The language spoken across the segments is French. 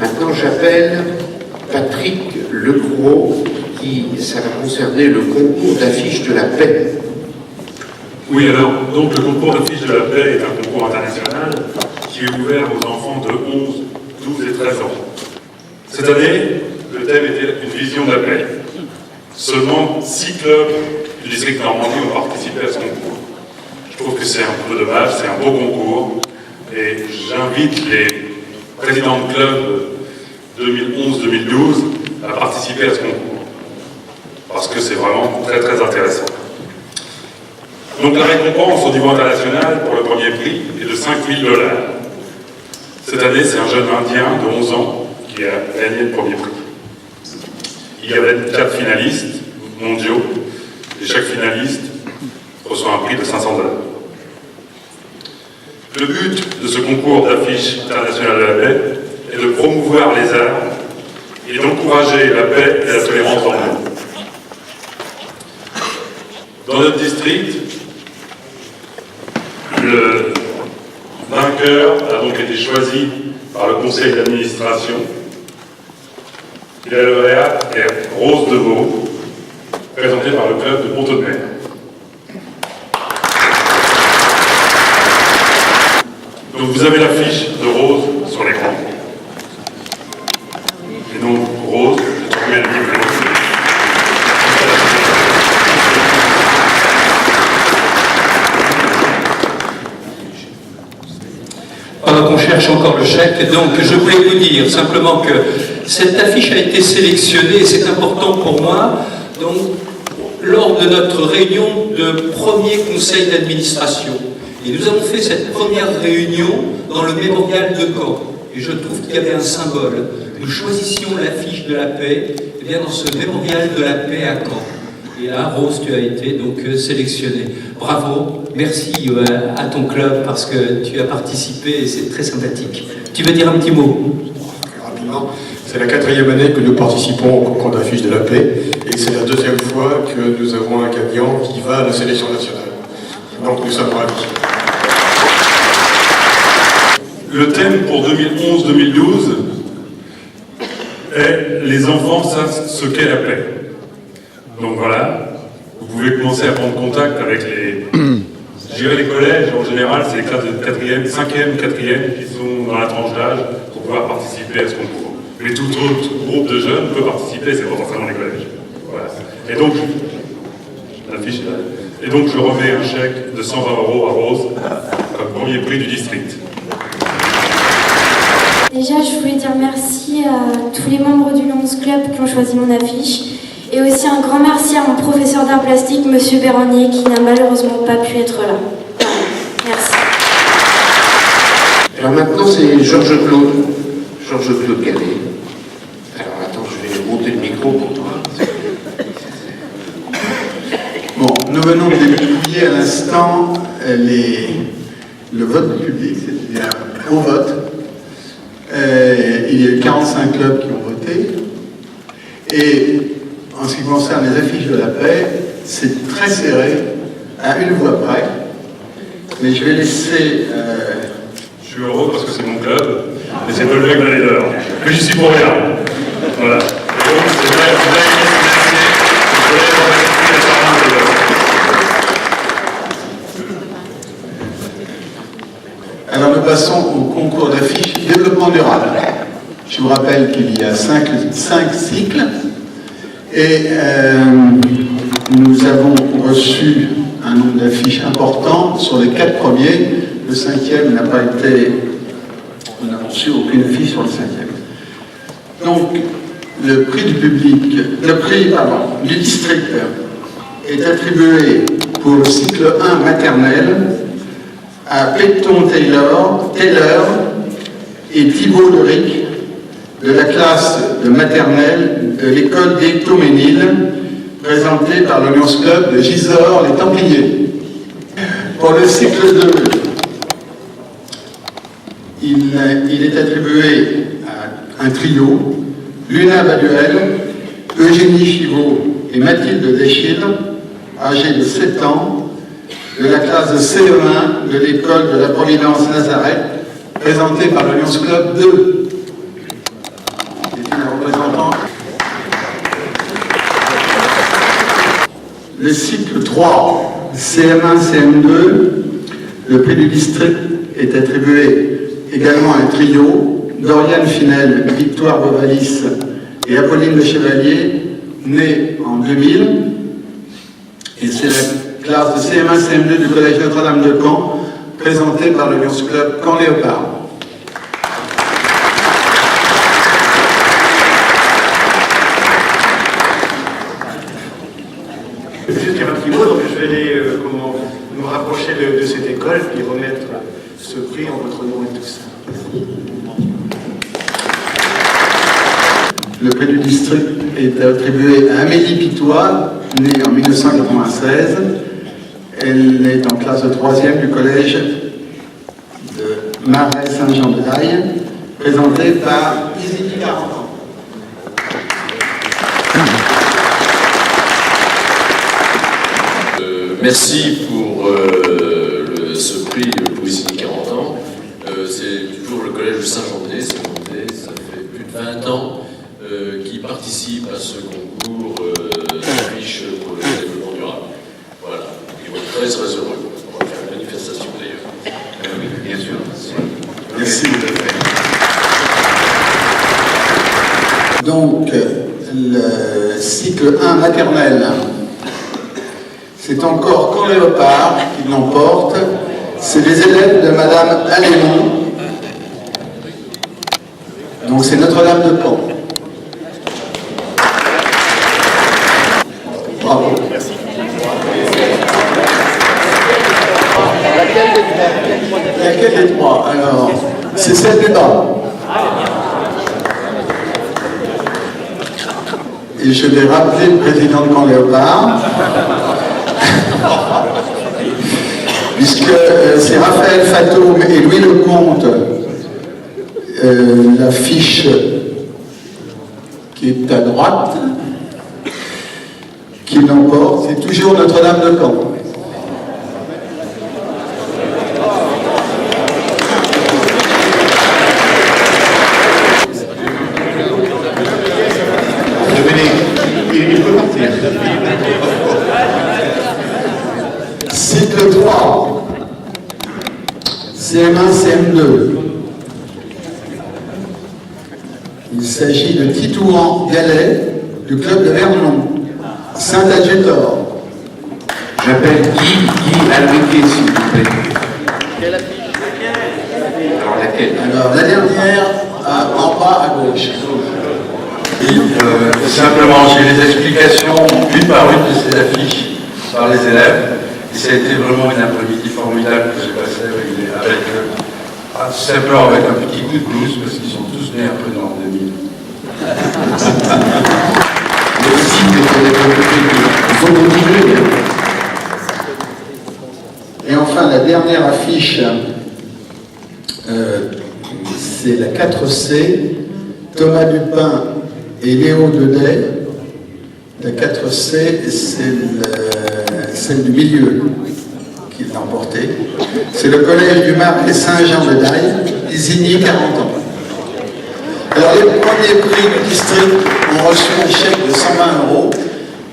Maintenant, j'appelle Patrick Legros, ça va concerner le concours d'affiches de la paix. Oui, alors, donc le concours d'affiches de la paix est un concours international qui est ouvert aux enfants de 11, 12 et 13 ans. Cette année, le thème était une vision de la paix. Seulement 6 clubs du district Normandie ont participé à ce concours. Je trouve que c'est un peu dommage, c'est un beau concours, et j'invite les présidents de clubs 2011-2012 à participer à ce concours, parce que c'est vraiment très très intéressant. Donc la récompense au niveau international pour le premier prix est de $5 000. Cette année, c'est un jeune Indien de 11 ans qui a gagné le premier prix. Il y avait 4 finalistes mondiaux, et chaque finaliste reçoit un prix de $500. Le but de ce concours d'affiches internationales de la paix est de promouvoir les arts et d'encourager la paix et la tolérance dans le monde. Dans notre district, le vainqueur a donc été choisi par le conseil d'administration. La lauréate est Rose Deveau, présentée par le club de Pont-de-Mer. Donc vous avez l'affiche de Rose sur l'écran. Et donc Rose, je te remets le livre. Pendant qu'on cherche encore le chèque, donc je voulais vous dire simplement que cette affiche a été sélectionnée, et c'est important pour moi, donc, lors de notre réunion de premier conseil d'administration. Et nous avons fait cette première réunion dans le mémorial de Caen. Et je trouve qu'il y avait un symbole. Nous choisissions l'affiche de la paix eh bien, dans ce mémorial de la paix à Caen. Et là, Rose, tu as été donc sélectionnée. Bravo, merci à ton club parce que tu as participé et c'est très sympathique. Tu veux dire un petit mot? Rapidement, c'est la 4e année que nous participons au concours d'affiches de la paix et c'est la 2e fois que nous avons un gagnant qui va à la sélection nationale. Donc nous sommes ravis. Le thème pour 2011-2012 est « Les enfants savent ce qu'est la paix ». Donc voilà, vous pouvez commencer à prendre contact avec les collèges, en général c'est les classes de 4e, 5e, 4e qui sont dans la tranche d'âge pour pouvoir participer à ce concours. Mais tout autre groupe de jeunes peut participer, c'est pas forcément les collèges. Voilà. Et donc, l'affiche est là. Et donc je remets un chèque de 120 € à Rose, comme premier prix du district. Déjà, je voulais dire merci à tous les membres du Lions Club qui ont choisi mon affiche. Et aussi un grand merci à mon professeur d'art plastique, Monsieur Bérannier, qui n'a malheureusement pas pu être là. Voilà. Merci. Alors maintenant, c'est Georges-Claude Gallet. Alors attends, je vais monter le micro pour toi. Bon, nous venons de dépouiller à l'instant le vote public, c'est-à-dire au vote. Il y a eu 45 clubs qui ont voté. Et en ce qui concerne les affiches de la paix, c'est très serré, à une voix près. Mais je vais laisser... Je suis heureux parce que c'est mon club, et c'est le club de la leader. Mais je suis pour rien. Voilà. Et donc, c'est vrai, vous avez Alors nous passons au concours d'affiches développement durable. Je vous rappelle qu'il y a 5 cycles et nous avons reçu un nombre d'affiches important sur les 4 premiers. Le 5e n'a pas été... Nous n'avons reçu aucune affiche sur le 5e. Donc le prix du public, du district est attribué pour le cycle 1 maternel à Peyton Taylor et Thibault Leric de la classe de maternelle de l'école des Toméniles, présentée par le Lions Club de Gisors les Templiers. Pour le cycle 2, il est attribué à un trio, Luna Baduel, Eugénie Chivot et Mathilde Deschil, âgées de 7 ans, de la classe de CE1 de l'école de la Providence Nazareth, présentée par le Lions Club 2. une représentante. Le cycle 3, CM1, CM2, le prix du district est attribué également à un trio, Doriane Finel, Victoire Bovalis et Apolline Le Chevalier, née en 2000. Et c'est la classe de CM1, CM2 du Collège Notre-Dame de Caen, présentée par le Lions Club Caen Léopard. Juste dire un petit mot, donc je vais aller me rapprocher de cette école puis remettre ce prix en votre nom et tout ça. Le prix du district est attribué à Amélie Pitois, née en 1996. Elle est en classe de 3e du collège de Marais Saint-Jean-de-Daille, présentée par Isigny 40 ans. Merci pour ce prix pour Isigny 40 ans. C'est toujours le collège de Saint-Jean-de-Daille, ça fait plus de 20 ans qui participe à ce concours d'affiches pour le développement durable. Voilà, ils vont être très très heureux. On va faire une manifestation d'ailleurs. Oui, bien sûr. Merci. Donc, le cycle 1 maternel, c'est encore Caen Léopard qui l'emporte. C'est les élèves de Madame Alémon. Donc c'est Notre-Dame de Caen. Bravo. Laquelle des trois? Alors, c'est celle du bas. Et je vais rappeler le président de Caen Léopard. Puisque c'est Raphaël Fatoum et Louis Lecomte, l'affiche qui est à droite, qui l'emporte, c'est toujours Notre-Dame de Caen. Il peut partir. Cycle 3, CM1, CM2. Il s'agit de Titouan Gallet, du club de Vernon, Saint-Adjutor. J'appelle Guy Albriquet, s'il vous plaît. Quelle affiche? Alors laquelle? Alors la dernière, en bas à gauche. Simplement, j'ai les explications une par une de ces affiches par les élèves. Et ça a été vraiment une après-midi formidable que j'ai passé avec simplement avec un petit coup de blues, parce qu'ils sont tous nés un peu dans le 2000. Merci il faut continuer. Et enfin, la dernière affiche, c'est la 4C, Thomas Dupin et Léo Dedet. La 4C, c'est celle du milieu qui l'a emporté. C'est le collège du Marais Saint-Jean-de-Daille, Isigny 40 ans. Alors les premiers prix du district ont reçu un chèque de 120 €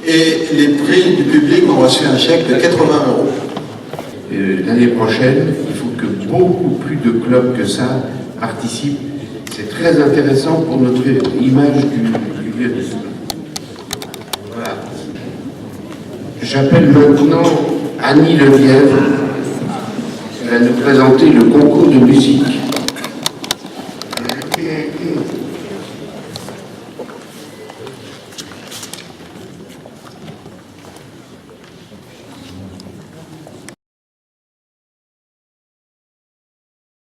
et les prix du public ont reçu un chèque de 80 €. L'année prochaine, il faut que beaucoup plus de clubs que ça participent. C'est très intéressant pour notre image du virus. Voilà. J'appelle maintenant Annie Levièvre qui va nous présenter le concours de musique.